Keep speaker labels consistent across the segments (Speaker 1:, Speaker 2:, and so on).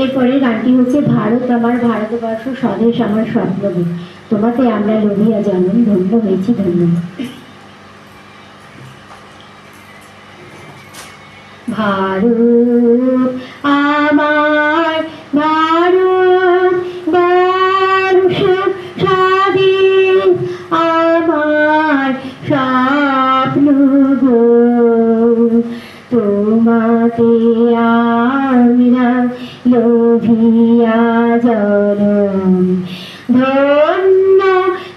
Speaker 1: এরপরে গানটি হচ্ছে ভারত আমার ভারতবর্ষ স্বদেশ আমার স্বপ্নবীর, তোমাতে আমরা লোভিয়া জন্ম, ধন্য হয়েছি ধন্য। ভারত আমার ভারত বর্ষ স্বাধীন আমার স্বপ্ন গো, তোমাতে আমরা লোভিয়া জনম, ধন্য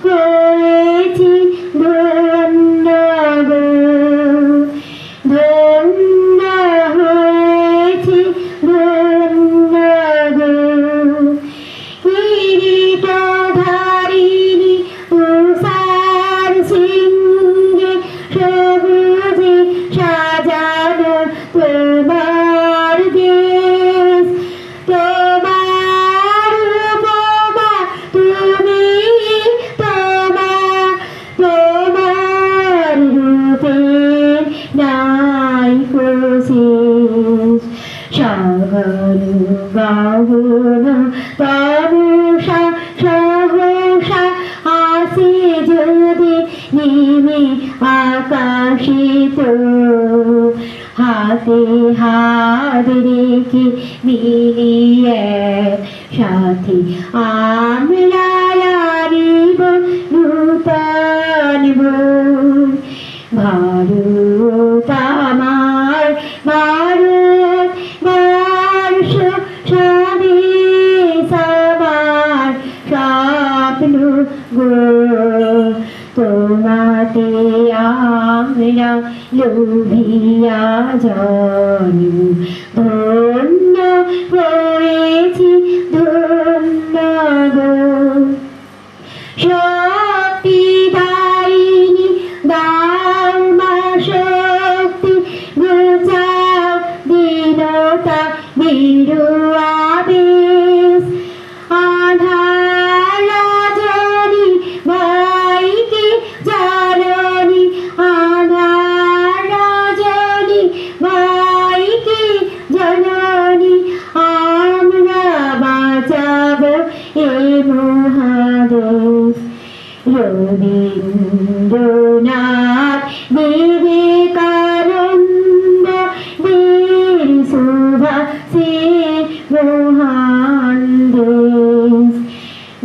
Speaker 1: হয়েছি ধন্য গো, ধন্য হয়েছি ধন্য গো। কিরীটধারিণী তুষার সিংহে সবুজে সাজানো তোমার দেশ, তোমার উপমা তুমি, তোমার রূপে নাই কোশেষ, সগন গহন তনুষা সহসা আসে যদি নেমে আকাশে তো, হাতে হাত রেখে মিলিয়ে সাথে আমরা আনিব নূতন বই। ভারত আমার ভারত বর্ষ স্বাদেশ আমার স্বপ্ন গো, তোমাতে আমরা লোভিয়া জন্ম, ধন্য হয়েছি ধন্য গো। শক্তিদায়িনী দাও মা শক্তি, ঘুচাও দীনতা বীরু আবেশ, আধার রজনী ভাইকে জননী, আধার রজনী ভাইকে জননী, আমরা বাঁচাবো এ মহাদেশ। রবীন্দ্রনাথ বিবেকানন্দ বীর সুভাষের মহান দেশ,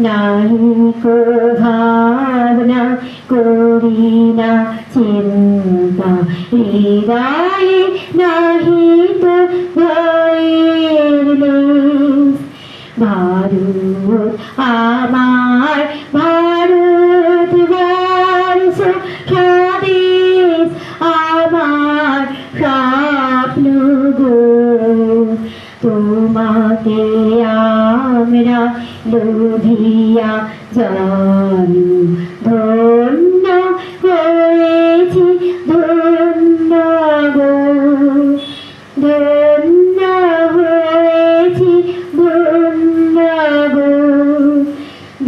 Speaker 1: নাহি কো ভাবনা করি না চিন্তা, হৃদয়ে নাহি তো ভয়ের লেশ। ভারত আমার ভারত বর্ষ স্বাদেশ আমার স্বপ্ন গো, তোমাকে আমরা লোভিয়া জন্ম, ধন্য হয়েছি ধন্য।